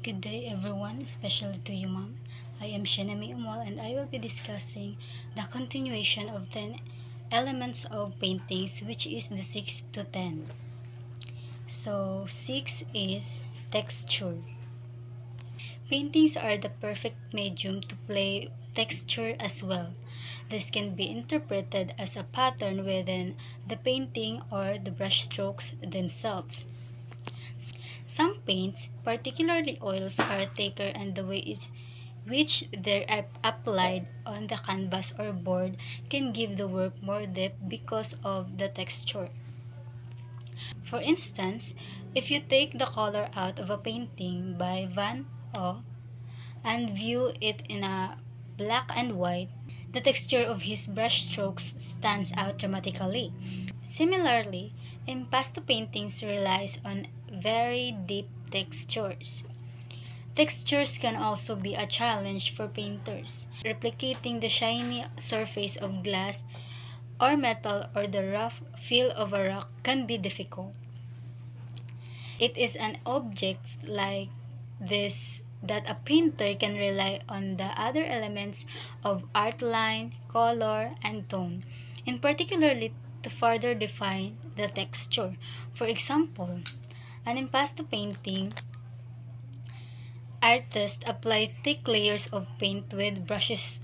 Good day everyone, especially to you ma'am. I am Shinami Umwal and I will be discussing the continuation of 10 elements of paintings, which is the 6 to 10. So 6 is texture. Paintings are the perfect medium to play texture as well. This can be interpreted as a pattern within the painting or the brushstrokes themselves. Some paints, particularly oils, are thicker and the way which they're applied on the canvas or board can give the work more depth because of the texture. For instance, if you take the color out of a painting by Van Gogh and view it in a black and white, the texture of his brushstrokes stands out dramatically. Similarly, impasto paintings relies on very deep textures. Textures can also be a challenge for painters. Replicating the shiny surface of glass or metal or the rough feel of a rock can be difficult. It is an object like this that a painter can rely on the other elements of art line, color, and tone, and particularly to further define the texture. For example, an impasto painting artists apply thick layers of paint with brushes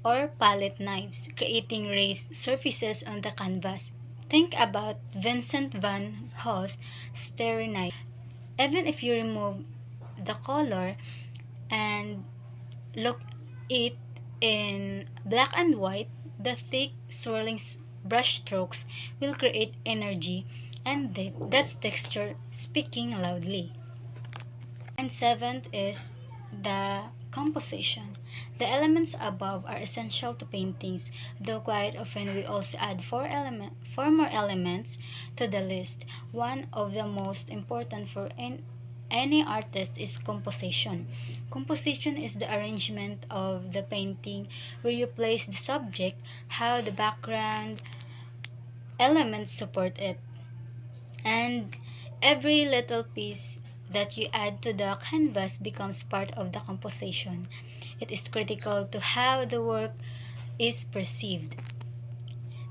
or palette knives, creating raised surfaces on the canvas. Think about Vincent van Gogh's Starry Night. Even if you remove the color and look it in black and white, the thick swirling brush strokes will create energy and that's texture speaking loudly. And seventh is the composition. The elements above are essential to paintings, though quite often we also add four more elements to the list. One of the most important for any artist is composition. Composition is the arrangement of the painting where you place the subject, how the background elements support it, and every little piece that you add to the canvas becomes part of the composition. It is critical to how the work is perceived.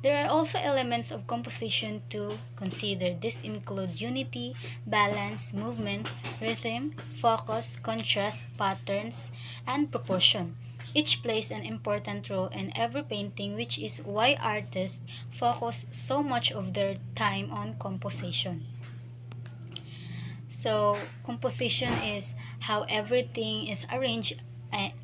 There are also elements of composition to consider. This include unity, balance, movement, rhythm, focus, contrast, patterns, and proportion. Each plays an important role in every painting, which is why artists focus so much of their time on composition. So, composition is how everything is arranged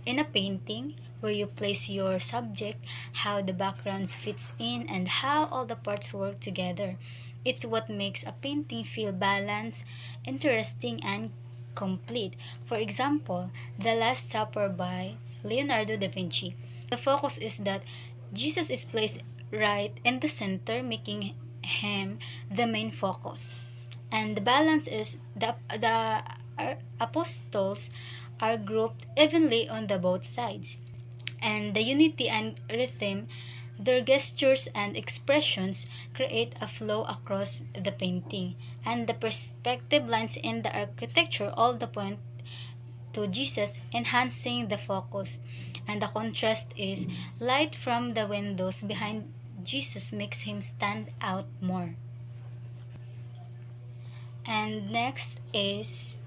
in a painting, where you place your subject, how the backgrounds fits in, and how all the parts work together. It's what makes a painting feel balanced, interesting, and complete. For example, The Last Supper by Leonardo da Vinci. The focus is that Jesus is placed right in the center, making him the main focus. And the balance is the apostles are grouped evenly on the both sides. And the unity and rhythm, their gestures and expressions create a flow across the painting. And the perspective lines in the architecture all the point to Jesus, enhancing the focus. And the contrast is light from the windows behind Jesus makes him stand out more. And next is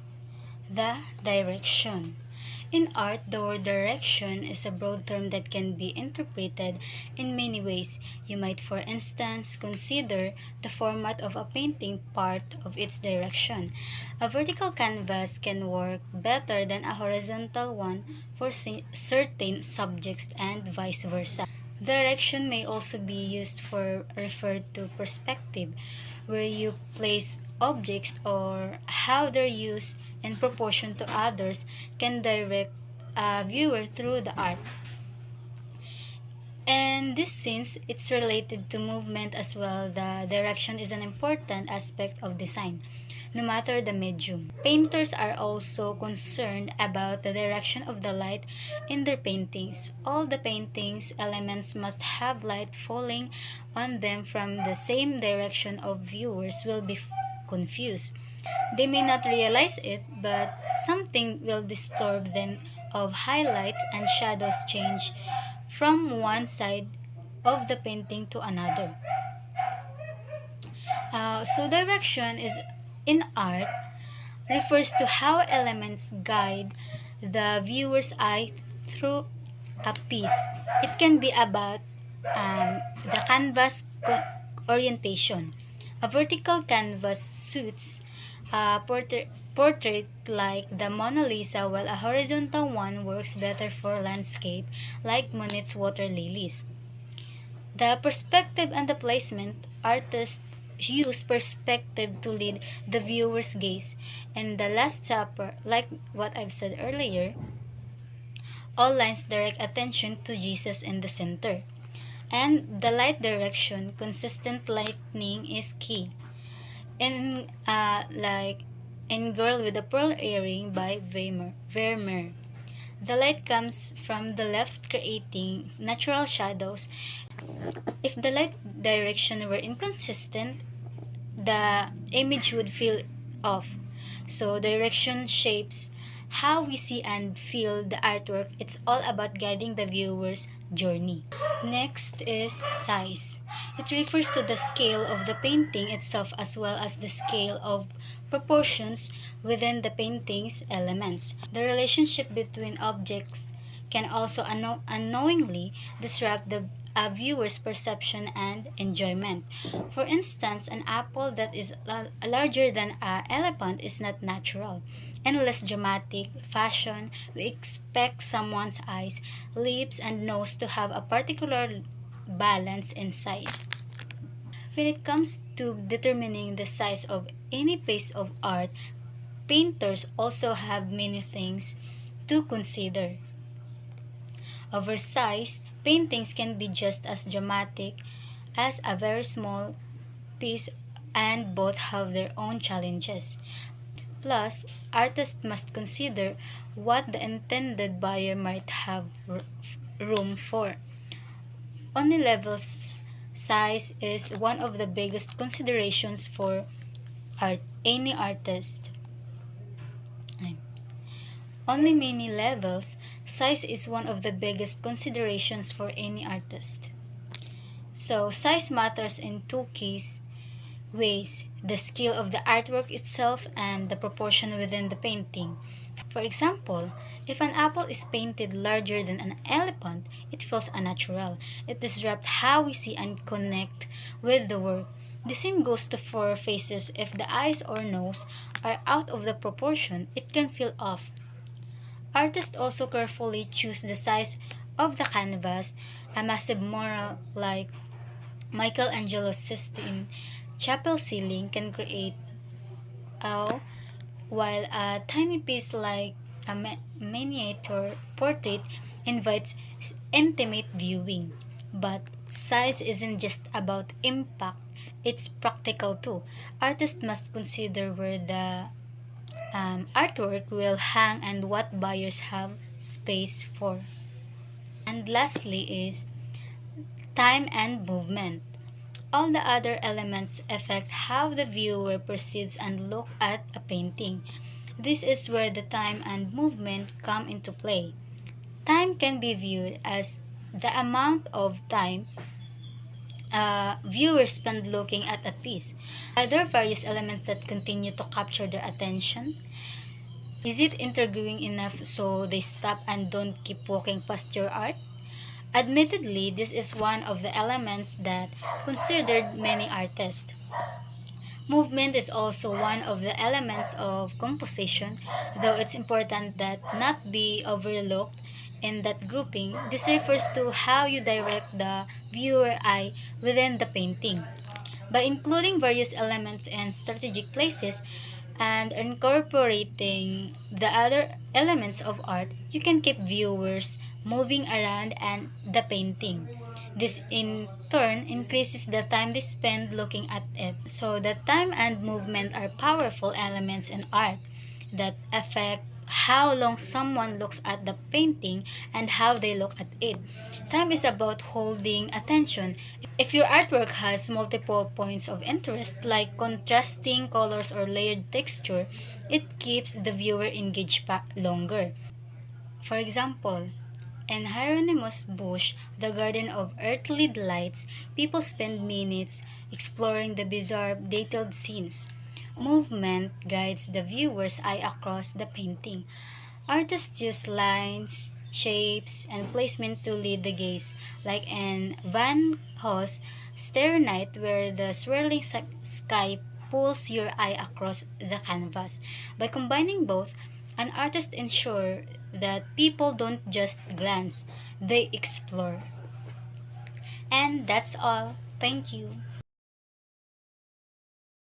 the direction. In art, the word direction is a broad term that can be interpreted in many ways. You might, for instance, consider the format of a painting part of its direction. A vertical canvas can work better than a horizontal one for certain subjects and vice versa. Direction may also be used for referred to perspective, where you place objects or how their use in proportion to others can direct a viewer through the art. And this since it's related to movement as well, the direction is an important aspect of design, no matter the medium. Painters are also concerned about the direction of the light in their paintings. All the paintings elements must have light falling on them from the same direction of viewers will be confused. They may not realize it, but something will disturb them of highlights and shadows change from one side of the painting to another. So direction is in art refers to how elements guide the viewer's eye through a piece. It can be about the canvas orientation. A vertical canvas suits a portrait like the Mona Lisa, while a horizontal one works better for landscape like Monet's water lilies. The perspective and the placement, artists use perspective to lead the viewer's gaze. And the Last Supper, like what I've said earlier, all lines direct attention to Jesus in the center. And the light direction, consistent lighting is key. In in Girl with a Pearl Earring by Vermeer. The light comes from the left, creating natural shadows. If the light direction were inconsistent, the image would feel off. So direction shapes how we see and feel the artwork. It's all about guiding the viewer's journey. Next is size. It refers to the scale of the painting itself as well as the scale of proportions within the painting's elements. The relationship between objects can also unknowingly disrupt the viewer's perception and enjoyment. For instance, an apple that is larger than an elephant is not natural. In less dramatic fashion, we expect someone's eyes, lips, and nose to have a particular balance in size. When it comes to determining the size of any piece of art, painters also have many things to consider. Oversized paintings can be just as dramatic as a very small piece, and both have their own challenges. Plus, artists must consider what the intended buyer might have room for. Only levels size is one of the biggest considerations for any artist. Only many levels size is one of the biggest considerations for any artist. So, size matters in two key ways: the scale of the artwork itself and the proportion within the painting. For example, if an apple is painted larger than an elephant, it feels unnatural. It disrupts how we see and connect with the work. The same goes to for faces. If the eyes or nose are out of the proportion, it can feel off. Artists also carefully choose the size of the canvas. A massive mural like Michelangelo's Sistine Chapel ceiling can create awe, while a tiny piece like a miniature portrait invites intimate viewing. But size isn't just about impact, it's practical too. Artists must consider where the artwork will hang and what buyers have space for. And lastly is time and movement. All the other elements affect how the viewer perceives and looks at a painting. This is where the time and movement come into play. Time can be viewed as the amount of time viewers spend looking at a piece. Are there various elements that continue to capture their attention? Is it intriguing enough so they stop and don't keep walking past your art? Admittedly, this is one of the elements that considered many artists. Movement is also one of the elements of composition, though it's important that not be overlooked in that grouping. This refers to how you direct the viewer eye within the painting. By including various elements in strategic places and incorporating the other elements of art, you can keep viewers moving around and the painting. This in turn increases the time they spend looking at it. So the time and movement are powerful elements in art that affect how long someone looks at the painting and how they look at it. Time is about holding attention. If your artwork has multiple points of interest, like contrasting colors or layered texture, it keeps the viewer engaged longer. For example, in Hieronymus Bush, The Garden of Earthly Delights, people spend minutes exploring the bizarre, detailed scenes. Movement guides the viewer's eye across the painting. Artists use lines, shapes, and placement to lead the gaze, like in Van Gogh's Starry Night, where the swirling sky pulls your eye across the canvas. By combining both, an artist ensures that people don't just glance, they explore. And that's all. Thank you.